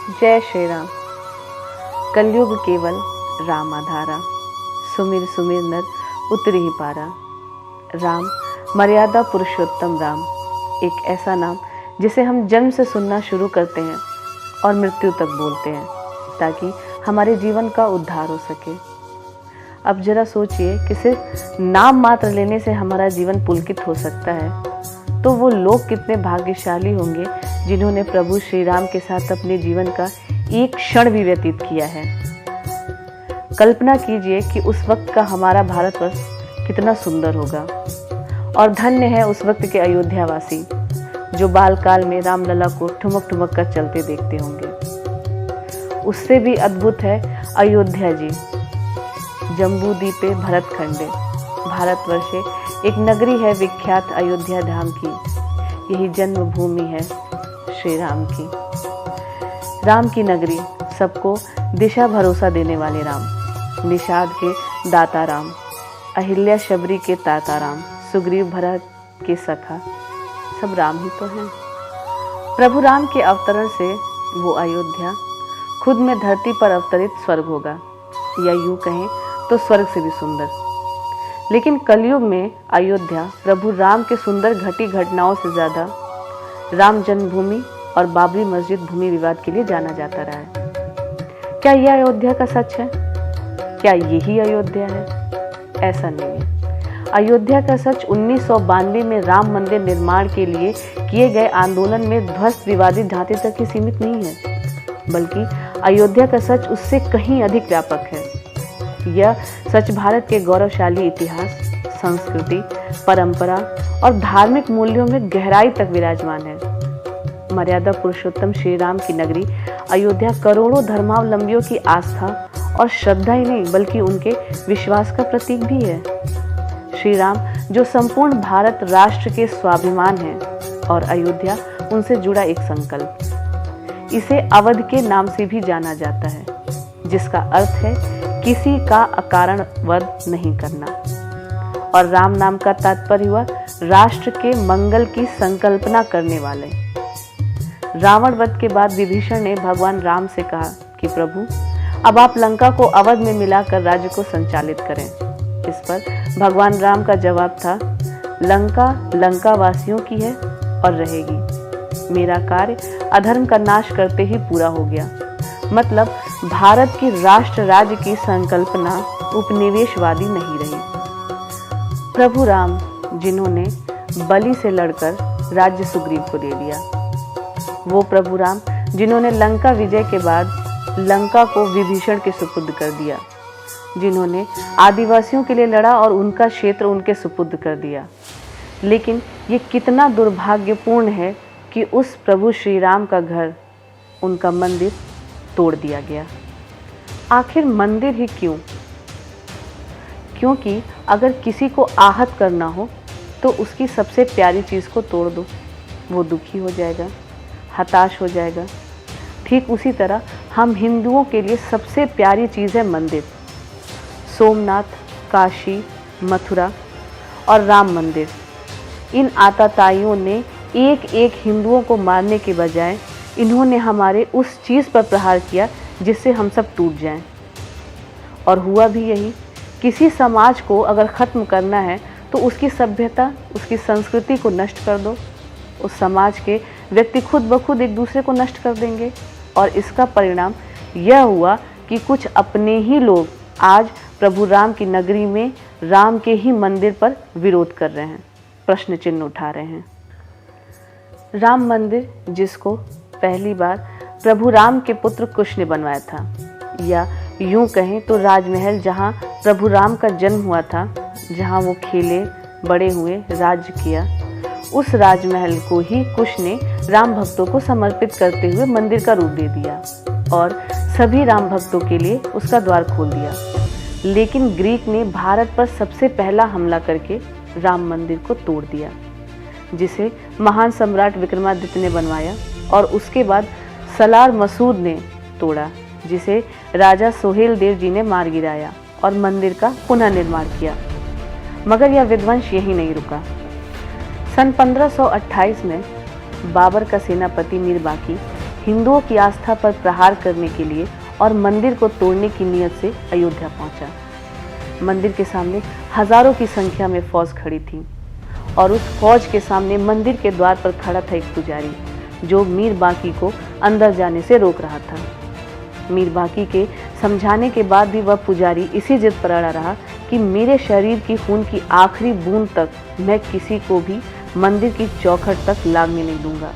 जय श्री राम। कलयुग केवल राम आधारा, सुमिर सुमिर नर उतरी ही पारा। राम मर्यादा पुरुषोत्तम राम, एक ऐसा नाम जिसे हम जन्म से सुनना शुरू करते हैं और मृत्यु तक बोलते हैं ताकि हमारे जीवन का उद्धार हो सके। अब जरा सोचिए कि सिर्फ नाम मात्र लेने से हमारा जीवन पुलकित हो सकता है, तो वो लोग कितने भाग्यशाली होंगे जिन्होंने प्रभु श्री राम के साथ अपने जीवन का एक क्षण भी व्यतीत किया है। कल्पना कीजिए कि उस वक्त का हमारा भारतवर्ष कितना सुंदर होगा, और धन्य है उस वक्त के अयोध्यावासी जो बालकाल में रामलला को ठुमक ठुमक कर चलते देखते होंगे। उससे भी अद्भुत है अयोध्या जी, जम्बू द्वीपे भरत खंडे, भारतवर्षे एक नगरी है विख्यात अयोध्या धाम की। यही जन्मभूमि है श्री राम की। राम की नगरी, सबको दिशा भरोसा देने वाले राम, निषाद के दाता राम, अहिल्या शबरी के ताता राम, सुग्रीव भरत के सखा, सब राम ही तो हैं। प्रभु राम के अवतरण से वो अयोध्या खुद में धरती पर अवतरित स्वर्ग होगा, या यूं कहें तो स्वर्ग से भी सुंदर। लेकिन कलयुग में अयोध्या प्रभु राम के सुंदर घटी घटनाओं से ज़्यादा राम जन्मभूमि और बाबरी मस्जिद भूमि विवाद के लिए जाना जाता रहा है। क्या यह अयोध्या का सच है? क्या यही अयोध्या है? ऐसा नहीं है। अयोध्या का सच 1992 में राम मंदिर निर्माण के लिए किए गए आंदोलन में ध्वस्त विवादित ढांचे तक ही सीमित नहीं है, बल्कि अयोध्या का सच उससे कहीं अधिक व्यापक है। यह सच भारत के गौरवशाली इतिहास, संस्कृति, परंपरा और धार्मिक मूल्यों में गहराई तक विराजमान है। मर्यादा पुरुषोत्तम श्री राम की नगरी अयोध्या करोड़ों धर्मावलंबियों की आस्था और श्रद्धा ही नहीं बल्कि उनके विश्वास का प्रतीक भी है। श्री राम जो संपूर्ण भारत राष्ट्र के स्वाभिमान है, और अयोध्या उनसे जुड़ा एक संकल्प। इसे अवध के नाम से भी जाना जाता है, जिसका अर्थ है किसी का अकारण वध नहीं करना, और राम नाम का तात्पर्य हुआ राष्ट्र के मंगल की संकल्पना करने वाले। रावण वध के बाद विभीषण ने भगवान राम से कहा कि प्रभु, अब आप लंका को अवध में मिलाकर राज्य को संचालित करें। इस पर भगवान राम का जवाब था, लंका लंका वासियों की है और रहेगी। मेरा कार्य अधर्म का नाश करते ही पूरा हो गया। मतलब भारत की राष्ट्र राज्य की संकल्पना उपनिवेशवादी नहीं रही। प्रभु राम जिन्होंने बलि से लड़कर राज्य सुग्रीव को दे दिया, वो प्रभु राम जिन्होंने लंका विजय के बाद लंका को विभीषण के सुपुर्द कर दिया, जिन्होंने आदिवासियों के लिए लड़ा और उनका क्षेत्र उनके सुपुर्द कर दिया। लेकिन ये कितना दुर्भाग्यपूर्ण है कि उस प्रभु श्री राम का घर, उनका मंदिर तोड़ दिया गया। आखिर मंदिर ही क्यों? क्योंकि अगर किसी को आहत करना हो तो उसकी सबसे प्यारी चीज़ को तोड़ दो, वो दुखी हो जाएगा, हताश हो जाएगा। ठीक उसी तरह हम हिंदुओं के लिए सबसे प्यारी चीज़ है मंदिर। सोमनाथ, काशी, मथुरा और राम मंदिर, इन आताताइयों ने एक एक हिंदुओं को मारने के बजाय इन्होंने हमारे उस चीज़ पर प्रहार किया जिससे हम सब टूट जाएं। और हुआ भी यही। किसी समाज को अगर ख़त्म करना है तो उसकी सभ्यता, उसकी संस्कृति को नष्ट कर दो। उस समाज के व्यक्ति खुद ब खुद एक दूसरे को नष्ट कर देंगे, और इसका परिणाम यह हुआ कि कुछ अपने ही लोग आज प्रभु राम की नगरी में राम के ही मंदिर पर विरोध कर रहे हैं, प्रश्न चिन्ह उठा रहे हैं। राम मंदिर जिसको पहली बार प्रभु राम के पुत्र कुश ने बनवाया था, या यूं कहें तो राजमहल जहां प्रभु राम का जन्म हुआ था, जहां वो खेले बड़े हुए, राज्य किया, उस राजमहल को ही कुश ने राम भक्तों को समर्पित करते हुए मंदिर का रूप दे दिया और सभी राम भक्तों के लिए उसका द्वार खोल दिया। लेकिन ग्रीक ने भारत पर सबसे पहला हमला करके राम मंदिर को तोड़ दिया, जिसे महान सम्राट विक्रमादित्य ने बनवाया, और उसके बाद सलार मसूद ने तोड़ा, जिसे राजा सोहेल देव जी ने मार गिराया और मंदिर का पुनः निर्माण किया। मगर यह विध्वंस यहीं नहीं रुका। सन 1528 में बाबर का सेनापति मीर बाकी हिंदुओं की आस्था पर प्रहार करने के लिए और मंदिर को तोड़ने की नीयत से अयोध्या पहुंचा। मंदिर के सामने हजारों की संख्या में फौज खड़ी थी और उस फौज के सामने मंदिर के द्वार पर खड़ा था एक पुजारी जो मीर बाकी को अंदर जाने से रोक रहा था। मीर बाकी के समझाने के बाद भी वह पुजारी इसी जिद पर अड़ा रहा कि मेरे शरीर की खून की आखिरी बूंद तक मैं किसी को भी मंदिर की चौखट तक लागने नहीं दूंगा।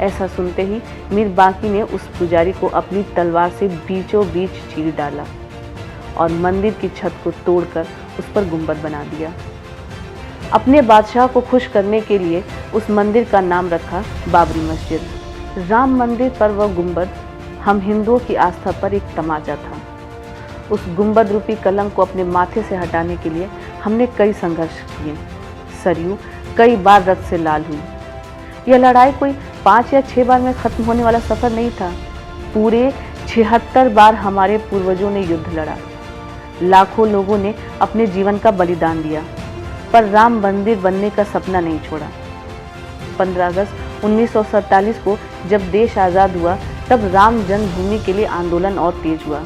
ऐसा सुनते ही मीर बाकी ने उस पुजारी को अपनी तलवार से बीचों बीच चीर डाला और मंदिर की छत को तोड़कर उस पर गुंबद बना दिया। अपने बादशाह को खुश करने के लिए उस मंदिर का नाम रखा बाबरी मस्जिद। राम मंदिर पर वह गुंबद हम हिंदुओं की आस्था पर एक तमाचा था। उस गुंबद रूपी कलंक को अपने माथे से हटाने के लिए हमने कई संघर्ष किए। सरयू कई बार रक्त से लाल हुई। यह लड़ाई कोई 5 या 6 बार में खत्म होने वाला सफर नहीं था। पूरे 76 बार हमारे पूर्वजों ने युद्ध लड़ा। लाखों लोगों ने अपने जीवन का बलिदान दिया, पर राम मंदिर बनने का सपना नहीं छोड़ा। 15 अगस्त 1947 को जब देश आज़ाद हुआ तब राम जन्मभूमि के लिए आंदोलन और तेज हुआ।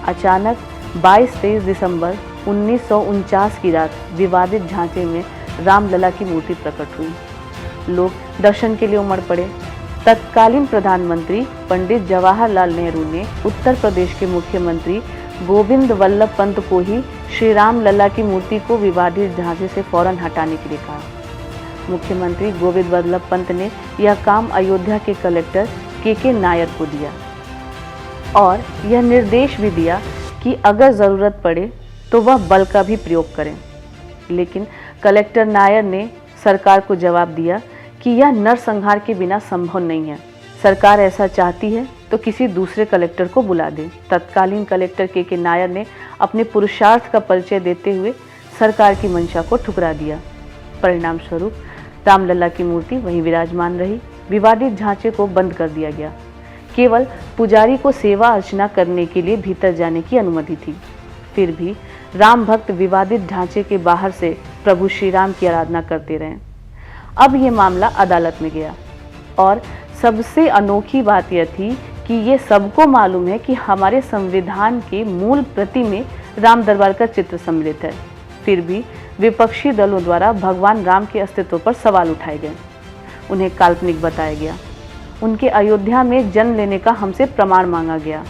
अचानक 22-23 दिसंबर 1949 की रात विवादित झांचे में रामलला की मूर्ति प्रकट हुई। लोग दर्शन के लिए उमड़ पड़े। तत्कालीन प्रधानमंत्री पंडित जवाहरलाल नेहरू ने उत्तर प्रदेश के मुख्यमंत्री गोविंद वल्लभ पंत को ही श्री राम लला की मूर्ति को विवादित ढांचे से फौरन हटाने के लिए कहा। मुख्यमंत्री गोविंद वल्लभ पंत ने यह काम अयोध्या के कलेक्टर के नायर को दिया और यह निर्देश भी दिया कि अगर ज़रूरत पड़े तो वह बल का भी प्रयोग करें। लेकिन कलेक्टर नायर ने सरकार को जवाब दिया कि यह नरसंहार के बिना संभव नहीं है। सरकार ऐसा चाहती है तो किसी दूसरे कलेक्टर को बुला दे। तत्कालीन कलेक्टर के नायर ने अपने पुरुषार्थ का परिचय देते हुए सरकार की मंशा को ठुकरा दिया। परिणाम स्वरूप रामलला की मूर्ति वहीं विराजमान रही। विवादित ढांचे को बंद कर दिया गया। केवल पुजारी को सेवा अर्चना करने के लिए भीतर जाने की अनुमति थी। फिर भी राम भक्त विवादित ढांचे के बाहर से प्रभु श्री राम की आराधना करते रहे। अब ये मामला अदालत में गया और सबसे अनोखी बात यह थी कि ये सबको मालूम है कि हमारे संविधान के मूल प्रति में राम दरबार का चित्र सम्मिलित है। फिर भी विपक्षी दलों द्वारा भगवान राम के अस्तित्व पर सवाल उठाए गए। उन्हें काल्पनिक बताया गया। उनके अयोध्या में जन्म लेने का हमसे प्रमाण मांगा गया।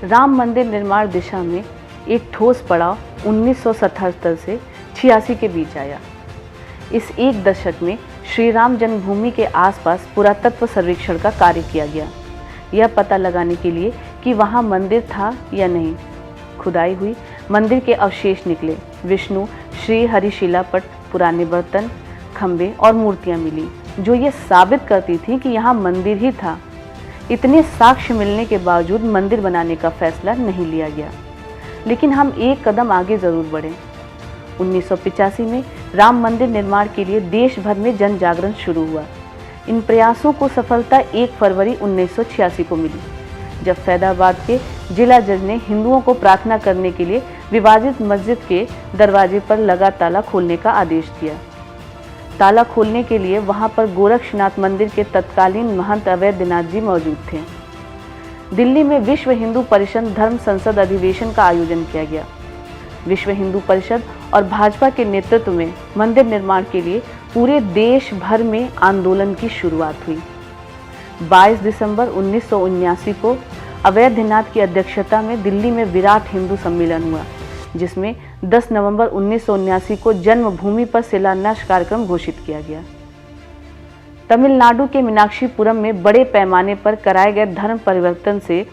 राम मंदिर निर्माण दिशा में एक ठोस पड़ाव 1977 से 86 के बीच आया। इस एक दशक में श्री राम जन्मभूमि के आसपास पुरातत्व सर्वेक्षण का कार्य किया गया, यह पता लगाने के लिए कि वहाँ मंदिर था या नहीं। खुदाई हुई, मंदिर के अवशेष निकले। विष्णु श्री हरि शिलापट, पुराने बर्तन, खंबे और मूर्तियाँ मिली जो ये साबित करती थी कि यहाँ मंदिर ही था। इतने साक्ष्य मिलने के बावजूद मंदिर बनाने का फैसला नहीं लिया गया, लेकिन हम एक कदम आगे जरूर बढ़े। 1985 में राम मंदिर निर्माण के लिए देश भर में जन जागरण शुरू हुआ। इन प्रयासों को सफलता 1 फरवरी 1986 को मिली, जब फैजाबाद के जिला जज ने हिंदुओं को प्रार्थना करने के लिए विवादित मस्जिद के दरवाजे पर लगा ताला खोलने का आदेश दिया। ताला खोलने के लिए वहां पर गोरक्षनाथ मंदिर के तत्कालीन महंत अवैधनाथ जी मौजूद थे। दिल्ली में विश्व हिंदू परिषद धर्म संसद अधिवेशन का आयोजन किया गया। विश्व हिंदू परिषद और भाजपा के नेतृत्व में मंदिर निर्माण के लिए पूरे देश भर में आंदोलन की शुरुआत हुई। 22 दिसंबर 1979 को अवैधनाथ की अध्यक्षता में दिल्ली में विराट हिंदू सम्मेलन हुआ, जिसमें 10 नवंबर 1979 को जन्मभूमि पर शिलान्यास कार्यक्रम घोषित किया गया। तमिलनाडु के मीनाक्षीपुरम में बड़े पैमाने पर कराए गए धर्म परिवर्तन से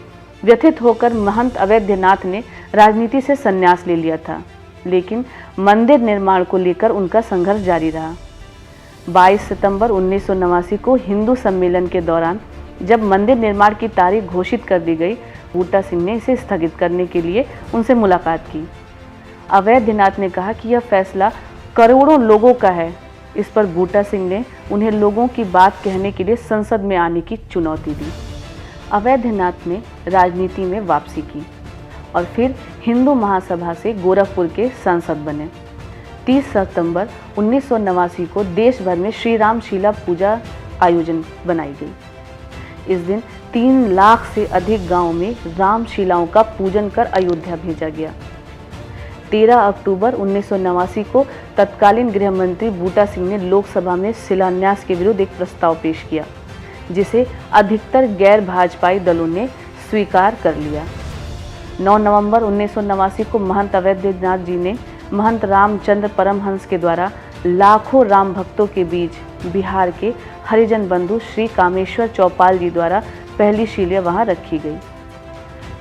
व्यथित होकर महंत अवैधनाथ ने राजनीति से संन्यास ले लिया था, लेकिन मंदिर निर्माण को लेकर उनका संघर्ष जारी रहा। 22 सितंबर 1989 को हिंदू सम्मेलन के दौरान जब मंदिर निर्माण की तारीख घोषित कर दी गई, बूटा सिंह ने इसे स्थगित करने के लिए उनसे मुलाकात की। अवैधनाथ ने कहा कि यह फैसला करोड़ों लोगों का है। इस पर बूटा सिंह ने उन्हें लोगों की बात कहने के लिए संसद में आने की चुनौती दी। अवैधनाथ ने राजनीति में वापसी की और फिर हिंदू महासभा से गोरखपुर के सांसद बने। 30 सितंबर 1989 को देश भर में श्री राम शीला पूजा आयोजन बनाई गई। इस दिन 3 लाख से अधिक गांवों में रामशिलाओं का पूजन कर अयोध्या भेजा गया। 13 अक्टूबर 1989 को तत्कालीन गृह मंत्री बूटा सिंह ने लोकसभा में शिलान्यास के विरुद्ध एक प्रस्ताव पेश किया, जिसे अधिकतर गैर भाजपाई दलों ने स्वीकार कर लिया। 9 नवंबर 1989 को महंत अवैधनाथ जी ने महंत रामचंद्र परमहंस के द्वारा लाखों राम भक्तों के बीच बिहार के हरिजन बंधु श्री कामेश्वर चौपाल जी द्वारा पहली शिला वहां रखी गई।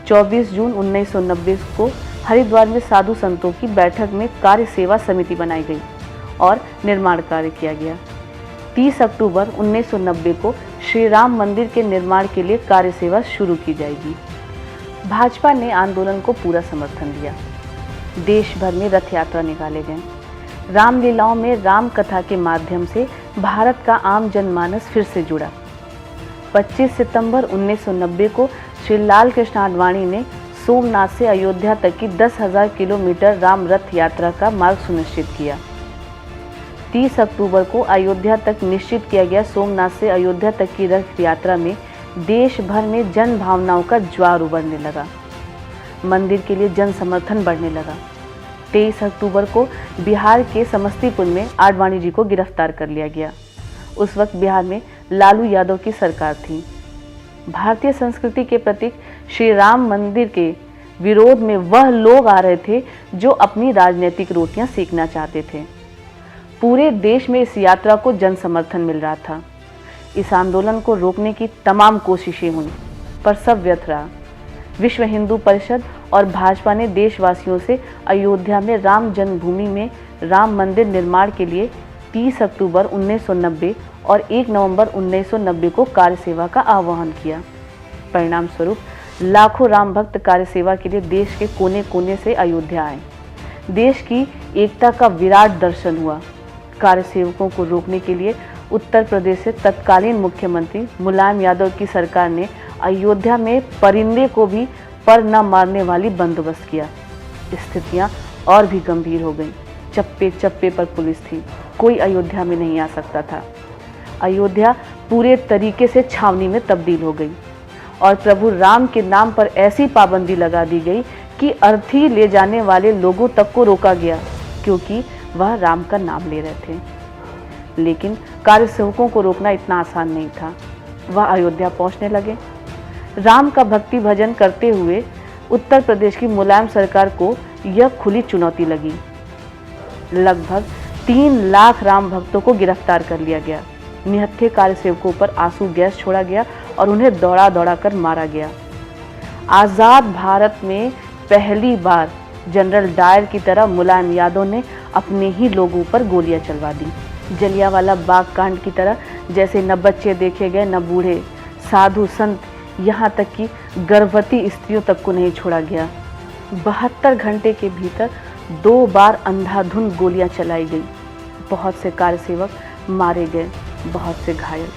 24 जून 1990 को हरिद्वार में साधु संतों की बैठक में कार्य सेवा समिति बनाई गई और निर्माण कार्य किया गया। 30 अक्टूबर 1990 को श्री राम मंदिर के निर्माण के लिए कार्य सेवा शुरू की जाएगी। भाजपा ने आंदोलन को पूरा समर्थन दिया। देश भर में रथ यात्रा निकाले गए। रामलीलाओं में राम कथा के माध्यम से भारत का आम जनमानस फिर से जुड़ा। 25 सितंबर 1990 को श्री लाल कृष्ण आडवाणी ने सोमनाथ से अयोध्या तक की 10,000 किलोमीटर राम रथ यात्रा का मार्ग सुनिश्चित किया। 30 अक्टूबर को अयोध्या तक निश्चित किया गया सोमनाथ से अयोध्या तक की रथ यात्रा में देश भर में जन भावनाओं का ज्वार उभरने लगा। मंदिर के लिए जन समर्थन बढ़ने लगा। 23 अक्टूबर को बिहार के समस्तीपुर में आडवाणी जी को गिरफ्तार कर लिया गया। उस वक्त बिहार में लालू यादव की सरकार थी। भारतीय संस्कृति के प्रतीक श्री राम मंदिर के विरोध में वह लोग आ रहे थे जो अपनी राजनीतिक रोटियां सेकना चाहते थे। पूरे देश में इस यात्रा को जन समर्थन मिल रहा था। इस आंदोलन को रोकने की तमाम कोशिशें हुई, पर सब व्यर्थ रहा। विश्व हिंदू परिषद और भाजपा ने देशवासियों से अयोध्या में राम जन्मभूमि में राम मंदिर निर्माण के लिए 30 अक्टूबर 1990 और 1 नवंबर 1990 को कार्य सेवा का आह्वान किया। परिणाम स्वरूप लाखों राम भक्त कार्य सेवा के लिए देश के कोने कोने से अयोध्या आए। देश की एकता का विराट दर्शन हुआ। कार्य सेवकों को रोकने के लिए उत्तर प्रदेश से तत्कालीन मुख्यमंत्री मुलायम यादव की सरकार ने अयोध्या में परिंदे को भी पर न मारने वाली बंदोबस्त किया। स्थितियां और भी गंभीर हो गईं। चप्पे चप्पे पर पुलिस थी। कोई अयोध्या में नहीं आ सकता था। अयोध्या पूरे तरीके से छावनी में तब्दील हो गई और प्रभु राम के नाम पर ऐसी पाबंदी लगा दी गई कि अर्थी ले जाने वाले लोगों तक को रोका गया, क्योंकि वह राम का नाम ले रहे थे। लेकिन कार्य सेवकों को रोकना इतना आसान नहीं था। वह अयोध्या पहुंचने लगे। राम का भक्ति भजन करते हुए उत्तर प्रदेश की मुलायम सरकार को यह खुली चुनौती लगी। लगभग 3 लाख राम भक्तों को गिरफ्तार कर लिया गया। निहत्थे कार्य सेवकों पर आंसू गैस छोड़ा गया और उन्हें दौड़ा दौड़ा कर मारा गया। आज़ाद भारत में पहली बार जनरल डायर की तरह मुलायम यादव ने अपने ही लोगों पर गोलियां चलवा दी। जलियांवाला बाग कांड की तरह जैसे न बच्चे देखे गए, न बूढ़े, साधु संत, यहाँ तक कि गर्भवती स्त्रियों तक को नहीं छोड़ा गया। 72 घंटे के भीतर 2 बार अंधाधुंध गोलियां चलाई गई। बहुत से कार्यसेवक मारे गए, बहुत से घायल।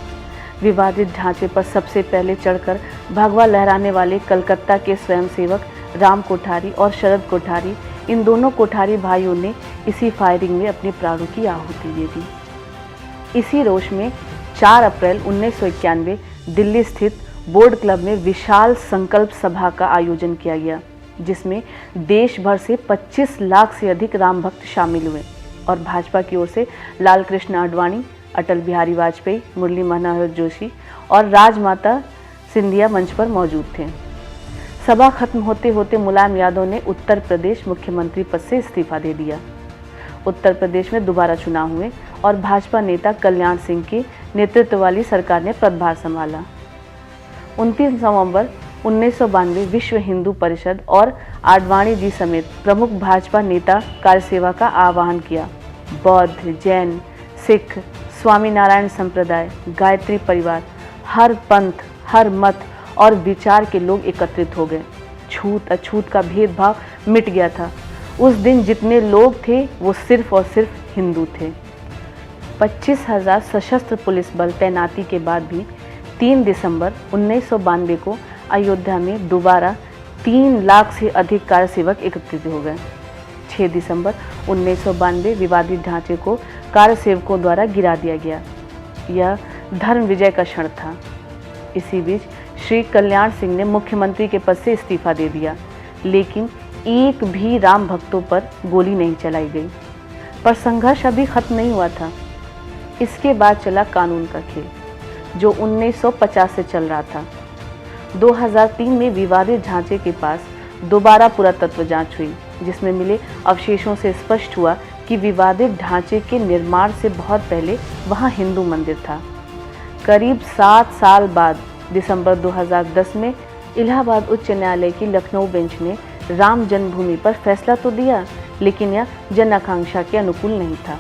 विवादित ढांचे पर सबसे पहले चढ़कर भगवा लहराने वाले कलकत्ता के स्वयंसेवक राम कोठारी और शरद कोठारी, इन दोनों कोठारी भाइयों ने इसी फायरिंग में अपने प्राणों की आहुति दे दी। इसी रोष में 4 अप्रैल 1991 दिल्ली स्थित बोर्ड क्लब में विशाल संकल्प सभा का आयोजन किया गया, जिसमें देश भर से 25 लाख से अधिक राम भक्त शामिल हुए और भाजपा की ओर से लाल कृष्ण आडवाणी, अटल बिहारी वाजपेयी, मुरली मनोहर जोशी और राजमाता सिंधिया मंच पर मौजूद थे। सभा खत्म होते होते मुलायम यादव ने उत्तर प्रदेश मुख्यमंत्री पद से इस्तीफा दे दिया। उत्तर प्रदेश में दोबारा चुनाव हुए और भाजपा नेता कल्याण सिंह की नेतृत्व वाली सरकार ने पदभार संभाला। 29 नवंबर 1992 विश्व हिंदू परिषद और आडवाणी जी समेत प्रमुख भाजपा नेता कार्यसेवा का आह्वान किया। बौद्ध, जैन, सिख, स्वामीनारायण संप्रदाय, गायत्री परिवार, हर पंथ, हर मत और विचार के लोग एकत्रित हो गए। छूत अछूत का भेदभाव मिट गया था। उस दिन जितने लोग थे वो सिर्फ और सिर्फ हिंदू थे। 25,000 सशस्त्र पुलिस बल तैनाती के बाद भी 3 दिसंबर 1992 को अयोध्या में दोबारा 3 लाख से अधिक कार्यसेवक एकत्रित हो गए। 6 दिसंबर 1992 विवादित ढांचे को कार्यसेवकों द्वारा गिरा दिया गया। यह धर्म विजय का क्षण था। इसी बीच श्री कल्याण सिंह ने मुख्यमंत्री के पद से इस्तीफा दे दिया, लेकिन एक भी राम भक्तों पर गोली नहीं चलाई गई। पर संघर्ष अभी खत्म नहीं हुआ था। इसके बाद चला कानून का खेल, जो 1950 से चल रहा था। 2003 में विवादित ढांचे के पास दोबारा पुरातत्व जांच हुई, जिसमें मिले अवशेषों से स्पष्ट हुआ कि विवादित ढांचे के निर्माण से बहुत पहले वहां हिंदू मंदिर था। करीब 7 साल बाद दिसंबर 2010 में इलाहाबाद उच्च न्यायालय की लखनऊ बेंच ने राम जन्मभूमि पर फैसला तो दिया, लेकिन यह जन आकांक्षा के अनुकूल नहीं था।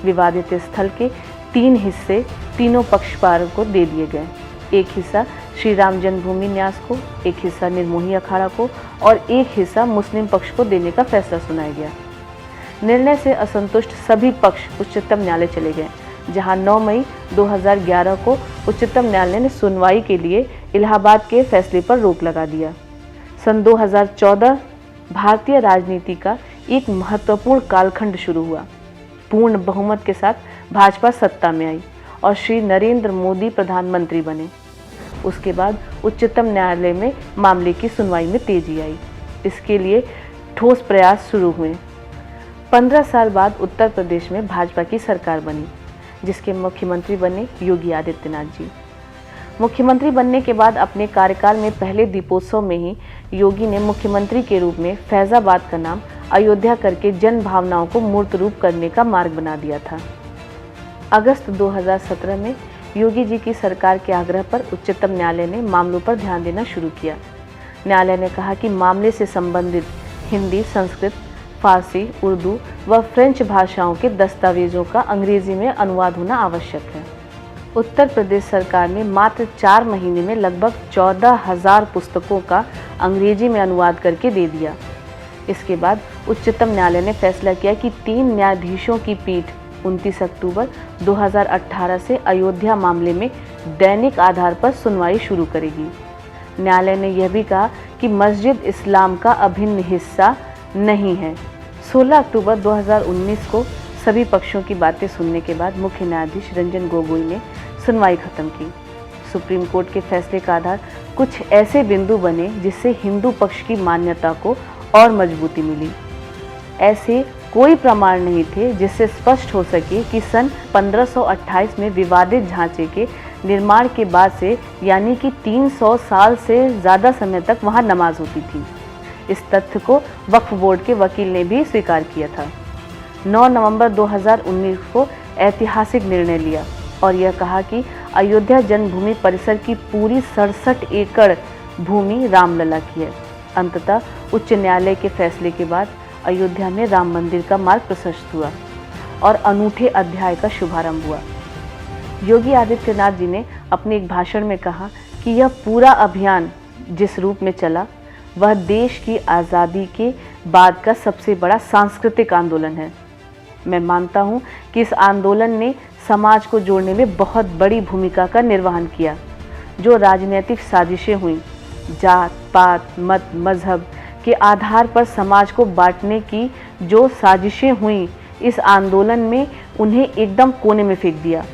विवादित स्थल के 3 हिस्से तीनों पक्षकारों को दे दिए गए। एक हिस्सा श्री राम जन्मभूमि न्यास को, एक हिस्सा निर्मोही अखाड़ा को और एक हिस्सा मुस्लिम पक्ष को देने का फैसला सुनाया गया। निर्णय से असंतुष्ट सभी पक्ष उच्चतम न्यायालय चले गए, जहां 9 मई 2011 को उच्चतम न्यायालय ने सुनवाई के लिए इलाहाबाद के फैसले पर रोक लगा दिया। सन 2014 भारतीय राजनीति का एक महत्वपूर्ण कालखंड शुरू हुआ। पूर्ण बहुमत के साथ भाजपा सत्ता में आई और श्री नरेंद्र मोदी प्रधानमंत्री बने। उसके बाद उच्चतम न्यायालय में मामले की सुनवाई में तेजी आई। इसके लिए ठोस प्रयास शुरू हुए। 15 साल बाद उत्तर प्रदेश में भाजपा की सरकार बनी, जिसके मुख्यमंत्री बने योगी आदित्यनाथ जी। मुख्यमंत्री बनने के बाद अपने कार्यकाल में पहले दीपोत्सव में ही योगी ने मुख्यमंत्री के रूप में फैजाबाद का नाम अयोध्या करके जन भावनाओं को मूर्त रूप करने का मार्ग बना दिया था। अगस्त 2017 में योगी जी की सरकार के आग्रह पर उच्चतम न्यायालय ने मामलों पर ध्यान देना शुरू किया। न्यायालय ने कहा कि मामले से संबंधित हिंदी, संस्कृत, फारसी, उर्दू व फ्रेंच भाषाओं के दस्तावेजों का अंग्रेजी में अनुवाद होना आवश्यक है। उत्तर प्रदेश सरकार ने मात्र 4 महीने में लगभग 14,000 पुस्तकों का अंग्रेजी में अनुवाद करके दे दिया। इसके बाद उच्चतम न्यायालय ने फैसला किया कि 3 न्यायाधीशों की पीठ 29 अक्टूबर 2018 से अयोध्या मामले में दैनिक आधार पर सुनवाई शुरू करेगी। न्यायालय ने यह भी कहा कि मस्जिद इस्लाम का अभिन्न हिस्सा नहीं है। 16 अक्टूबर 2019 को सभी पक्षों की बातें सुनने के बाद मुख्य न्यायाधीश रंजन गोगोई ने सुनवाई खत्म की। सुप्रीम कोर्ट के फैसले का आधार कुछ ऐसे बिंदु बने जिससे हिंदू पक्ष की मान्यता को और मजबूती मिली। ऐसे कोई प्रमाण नहीं थे जिससे स्पष्ट हो सके कि सन 1528 में विवादित ढांचे के निर्माण के बाद से, यानी कि 300 साल से ज़्यादा समय तक वहां नमाज होती थी। इस तथ्य को वक्फ बोर्ड के वकील ने भी स्वीकार किया था। 9 नवंबर 2019 को ऐतिहासिक निर्णय लिया और यह कहा कि अयोध्या जन्मभूमि परिसर की पूरी 67 एकड़ भूमि रामलला की है। अंततः उच्च न्यायालय के फैसले के बाद अयोध्या में राम मंदिर का मार्ग प्रशस्त हुआ और अनूठे अध्याय का शुभारंभ हुआ। योगी आदित्यनाथ जी ने अपने एक भाषण में कहा कि यह पूरा अभियान जिस रूप में चला, वह देश की आज़ादी के बाद का सबसे बड़ा सांस्कृतिक आंदोलन है। मैं मानता हूं कि इस आंदोलन ने समाज को जोड़ने में बहुत बड़ी भूमिका का निर्वहन किया। जो राजनीतिक साजिशें हुई, जात पात, मत, मजहब के आधार पर समाज को बांटने की जो साजिशें हुई, इस आंदोलन में उन्हें एकदम कोने में फेंक दिया।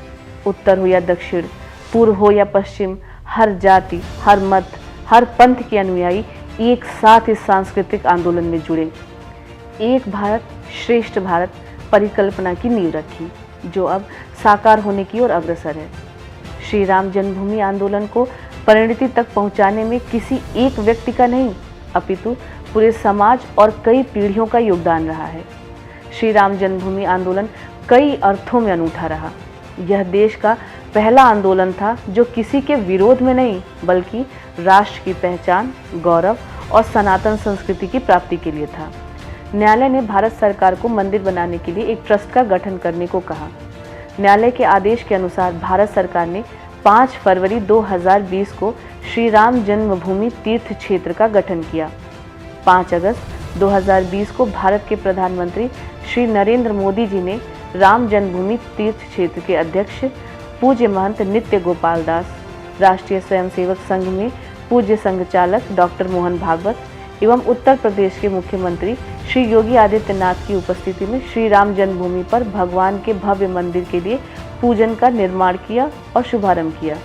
उत्तर हो या दक्षिण, पूर्व हो या पश्चिम, हर जाति, हर मत, हर पंथ के अनुयायी एक साथ इस सांस्कृतिक आंदोलन में जुड़े। एक भारत श्रेष्ठ भारत परिकल्पना की नींव रखी, जो अब साकार होने की ओर अग्रसर है। श्री राम जन्मभूमि आंदोलन को परिणति तक पहुंचाने में किसी एक व्यक्ति का नहीं, अपितु पूरे समाज और कई पीढ़ियों का योगदान रहा है। श्री राम जन्मभूमि आंदोलन कई अर्थों में अनूठा रहा। यह देश का पहला आंदोलन था जो किसी के विरोध में नहीं, बल्कि राष्ट्र की पहचान, गौरव और सनातन संस्कृति की प्राप्ति के लिए था। न्यायालय ने भारत सरकार को मंदिर बनाने के लिए एक ट्रस्ट का गठन करने को कहा। न्यायालय के आदेश के अनुसार भारत सरकार ने 5 फरवरी 2020 को श्री राम जन्मभूमि तीर्थ क्षेत्र का गठन किया। 5 अगस्त 2020 को भारत के प्रधानमंत्री श्री नरेंद्र मोदी जी ने राम जन्मभूमि तीर्थ क्षेत्र के अध्यक्ष पूज्य महंत नित्य गोपाल दास, राष्ट्रीय स्वयंसेवक संघ में पूज्य संघ चालक डॉक्टर मोहन भागवत एवं उत्तर प्रदेश के मुख्यमंत्री श्री योगी आदित्यनाथ की उपस्थिति में श्री राम जन्मभूमि पर भगवान के भव्य मंदिर के लिए पूजन का निर्माण किया और शुभारंभ किया।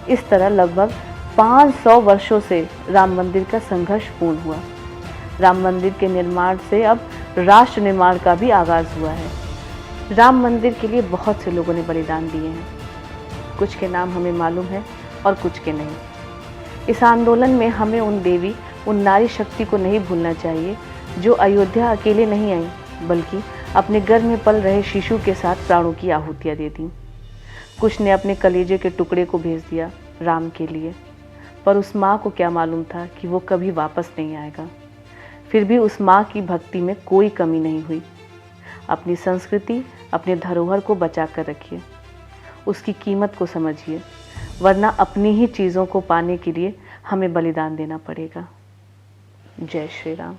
इस तरह लगभग 500 वर्षों से राम मंदिर का संघर्ष पूर्ण हुआ। राम मंदिर के निर्माण से अब राष्ट्र निर्माण का भी आगाज हुआ है। राम मंदिर के लिए बहुत से लोगों ने बलिदान दिए हैं। कुछ के नाम हमें मालूम है और कुछ के नहीं। इस आंदोलन में हमें उन देवी, उन नारी शक्ति को नहीं भूलना चाहिए जो अयोध्या अकेले नहीं आई, बल्कि अपने गर्भ में पल रहे शिशु के साथ प्राणों की आहुतियाँ दे दी। कुछ ने अपने कलेजे के टुकड़े को भेज दिया राम के लिए, पर उस माँ को क्या मालूम था कि वो कभी वापस नहीं आएगा। फिर भी उस माँ की भक्ति में कोई कमी नहीं हुई। अपनी संस्कृति, अपने धरोहर को बचा कर रखिए, उसकी कीमत को समझिए, वरना अपनी ही चीज़ों को पाने के लिए हमें बलिदान देना पड़ेगा। जय श्री राम।